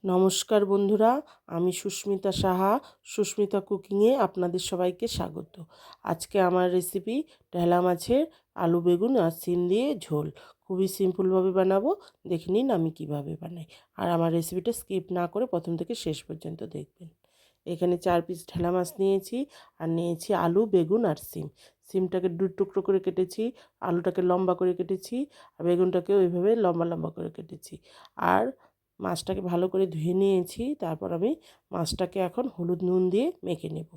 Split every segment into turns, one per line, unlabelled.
নমস্কার বন্ধুরা, আমি সুস্মিতা সাহা। সুস্মিতা কুকিংয়ে আপনাদের সবাইকে স্বাগত। আজকে আমার রেসিপি ঢেলা মাছের আলু বেগুন আর শিম দিয়ে ঝোল। খুবই সিম্পলভাবে বানাবো, দেখে নিন আমি কিভাবে বানাই। আর আমার রেসিপিটা স্কিপ না করে প্রথম থেকে শেষ পর্যন্ত দেখবেন। এখানে 4 পিস ঢেলা মাছ নিয়েছি, আর নিয়েছি আলু বেগুন আর শিম। শিমটাকে 2 টুকরো করে কেটেছি, আলুটাকে লম্বা করে কেটেছি, আর বেগুনটাকেও ওইভাবে লম্বা লম্বা করে কেটেছি। আর মাছটাকে ভালো করে ধুয়ে নিয়েছি। তারপর আমি মাছটাকে এখন হলুদ নুন দিয়ে মেখে নেব।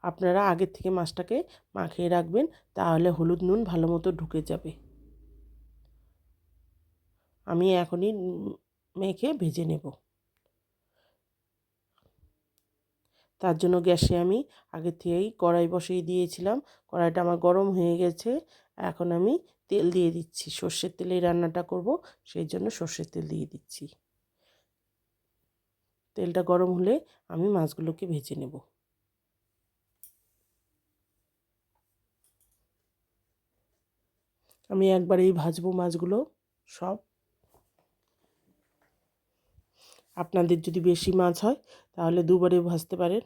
আপনারা আগের থেকে মাছটাকে মাখিয়ে রাখবেন, তাহলে হলুদ নুন ভালো মতো ঢুকে যাবে। আমি এখনই মেখে ভেজে নেব। তার জন্য গ্যাসে আমি আগে থেকেই কড়াই বসিয়ে দিয়েছিলাম। কড়াইটা আমার গরম হয়ে গেছে। এখন আমি তেল দিয়ে দিচ্ছি। সর্ষের তেলেই রান্নাটা করব, সেই জন্য সর্ষের তেল দিয়ে দিচ্ছি। তেলটা গরম হলে আমি মাছগুলোকে ভেজে নেব। আমি একবারেই ভাজবো মাছগুলো সব। আপনাদের যদি বেশি মাছ হয় তাহলে দুবারে ভাজতে পারেন।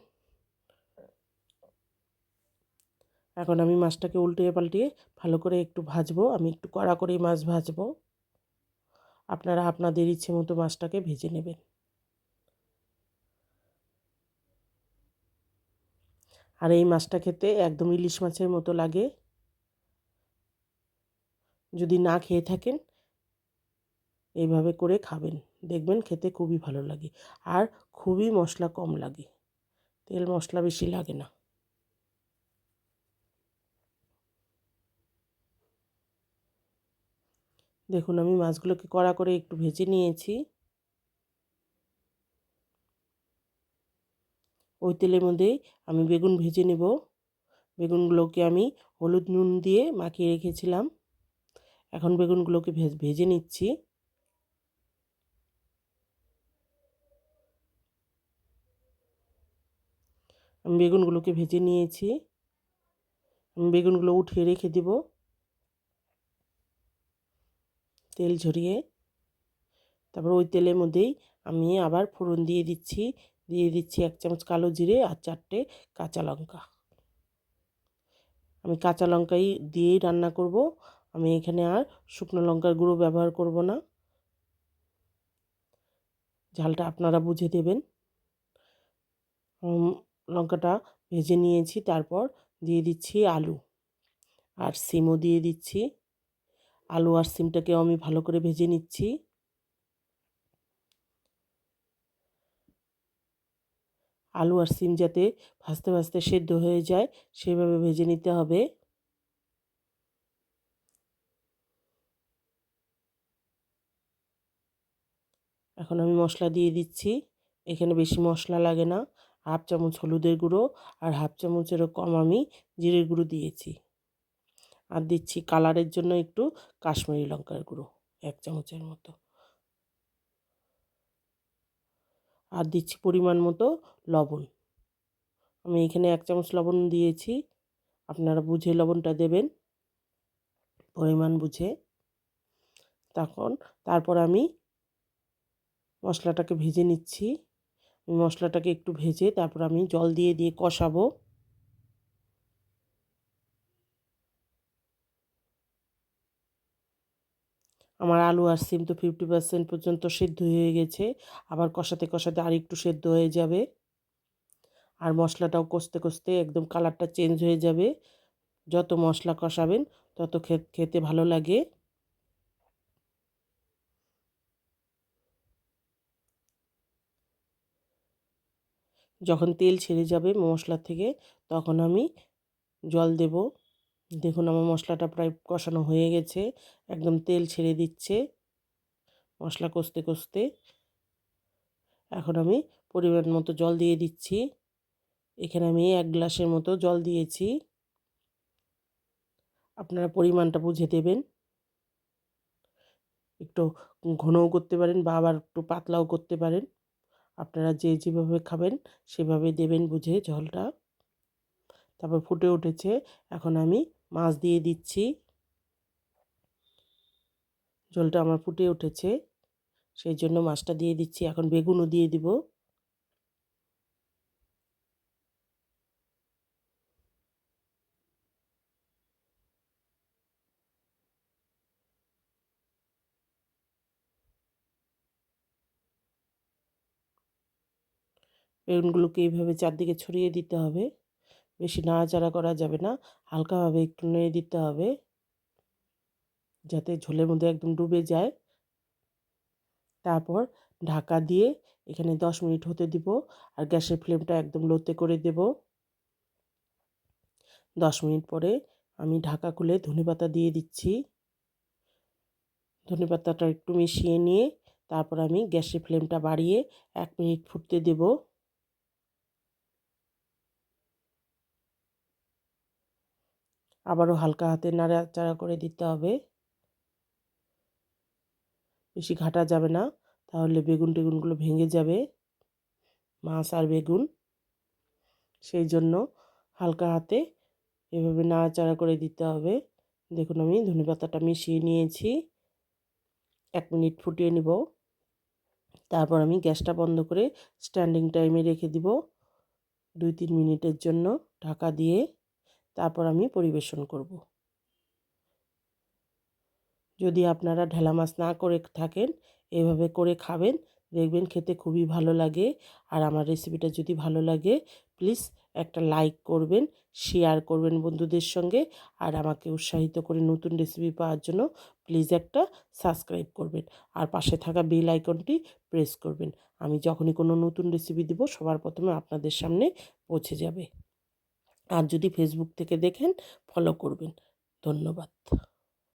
এখন আমি মাছটাকে উল্টিয়ে পাল্টিয়ে ভালো করে একটু ভাজবো। আমি একটু কড়া করেই মাছ ভাজবো। আপনারা আপনাদের ইচ্ছে মতো মাছটাকে ভেজে নেবেন। আর এই মাছটা খেতে একদম ইলিশ মাছের মতো লাগে। যদি না খেয়ে থাকেন এইভাবে করে খাবেন, দেখবেন খেতে খুবই ভালো লাগে। আর খুবই মশলা কম লাগে, তেল মশলা বেশি লাগে না। দেখুন আমি মাছগুলোকে কড়া করে একটু ভেজে নিয়েছি। ওই তেলের মধ্যেই আমি বেগুন ভেজে নেব। বেগুনগুলোকে আমি হলুদ নুন দিয়ে মাখিয়ে রেখেছিলাম। এখন বেগুনগুলোকে ভেজে নিচ্ছি। আমি বেগুনগুলোকে ভেজে নিয়েছি। আমি বেগুনগুলো উঠিয়ে রেখে দেব তেল ঝরিয়ে। তারপর ওই তেলের মধ্যেই আমি আবার ফোড়ন দিয়ে দিচ্ছি। 1 চামচ কালো জিরে আর 4টে কাঁচা লঙ্কা। আমি কাঁচা লঙ্কাই দিয়েই রান্না করব। আমি এখানে আর শুকনো লঙ্কার গুঁড়ো ব্যবহার করব না। ঝালটা আপনারা বুঝে দেবেন। লঙ্কাটা ভেজে নিয়েছি। তারপর দিয়ে দিচ্ছি আলু আর সিমও দিয়ে দিচ্ছি। আলু আর সিমটাকেও আমি ভালো করে ভেজে নিচ্ছি। আলু আর সিম যাতে ভাজতে ভাজতে সেদ্ধ হয়ে যায় সেভাবে ভেজে নিতে হবে। এখন আমি মশলা দিয়ে দিচ্ছি। এখানে বেশি মশলা লাগে না। 1/2 চামচ হলুদের গুঁড়ো আর 1/2 চামচেরও কম আমি জিরের গুঁড়ো দিয়েছি। আর দিচ্ছি কালারের জন্য একটু কাশ্মীরি লঙ্কার গুঁড়ো 1 চামচের মতো। আর দিচ্ছি পরিমাণ মতো লবণ। আমি এখানে 1 চামচ লবণ দিয়েছি। আপনারা বুঝে লবণটা দেবেন, পরিমাণ বুঝে। তারপর আমি মশলাটাকে ভেজে নিচ্ছি। মশলাটাকে একটু ভেজে তারপর আমি জল দিয়ে দিয়ে কষাবো। আমার আলু আর সিম তো 50% পর্যন্ত সেদ্ধ হয়ে গেছে। আবার কষাতে কষাতে আরেকটু সেদ্ধ হয়ে যাবে। আর মশলাটাও কষতে কষতে একদম কালারটা চেঞ্জ হয়ে যাবে। যত মশলা কষাবেন তত খেতে ভালো লাগে। যখন তেল ছেড়ে যাবে মশলা থেকে তখন আমি জল দেব। দেখুন আমার মশলাটা প্রায় কষানো হয়ে গেছে, একদম তেল ছেড়ে দিচ্ছে মশলা কষতে কষতে। এখন আমি পরিমাণ মতো জল দিয়ে দিচ্ছি। এখানে আমি 1 গ্লাসের মতো জল দিয়েছি। আপনারা পরিমাণটা বুঝে দেবেন। একটু ঘনও করতে পারেন বা আবার একটু পাতলাও করতে পারেন। আপনারা যে যেভাবে খাবেন সেভাবে দেবেন বুঝে জলটা। তারপর ফুটে উঠেছে। এখন আমি মাছ দিয়ে দিচ্ছি। ঝোলটা আমার ফুটে উঠেছে, সেই জন্য মাছটা দিয়ে দিচ্ছি। এখন বেগুনও দিয়ে দিব। বেগুনগুলোকে এইভাবে চারদিকে ছড়িয়ে দিতে হবে। বেশি নাড়াচাড়া করা যাবে না, হালকাভাবে একটু নেড়ে দিতে হবে যাতে ঝোলের মধ্যে একদম ডুবে যায়। তারপর ঢাকা দিয়ে এখানে 10 মিনিট হতে দিব, আর গ্যাসের ফ্লেমটা একদম লোতে করে দেব। 10 মিনিট পরে আমি ঢাকা খুলে ধনেপাতা দিয়ে দিচ্ছি। ধনেপাতাটা একটু মিশিয়ে নিয়ে তারপর আমি গ্যাসের ফ্লেমটা বাড়িয়ে 1 মিনিট ফুটতে দেব। আবারও হালকা হাতে নাড়াচাড়া করে দিতে হবে। বেশি ঘাটা যাবে না, তাহলে বেগুন টেগুনগুলো ভেঙে যাবে, মাছ আর বেগুন। সেই জন্য হালকা হাতে এভাবে নাড়াচাড়া করে দিতে হবে। দেখুন আমি ধনেপাতাটা মিশিয়ে নিয়েছি। 1 মিনিট ফুটিয়ে নেব। তারপর আমি গ্যাসটা বন্ধ করে স্ট্যান্ডিং টাইমে রেখে দিব 2-3 মিনিটের জন্য ঢাকা দিয়ে। তারপর আমি পরিবেশন করব। যদি আপনারা ঢেলা মাছ না করে থাকেন, এভাবে করে খাবেন, দেখবেন খেতে খুবই ভালো লাগে। আর আমার রেসিপিটা যদি ভালো লাগে, প্লিজ একটা লাইক করবেন, শেয়ার করবেন বন্ধুদের সঙ্গে, আর আমাকে উৎসাহিত করে নতুন রেসিপি পাওয়ার জন্য প্লিজ একটা সাবস্ক্রাইব করবেন, আর পাশে থাকা বেল আইকনটি প্রেস করবেন। আমি যখনই কোনো নতুন রেসিপি দেব, সবার প্রথমে আপনাদের সামনে পৌঁছে যাবে। আর যদি ফেসবুক থেকে দেখেন, ফলো করবেন। ধন্যবাদ।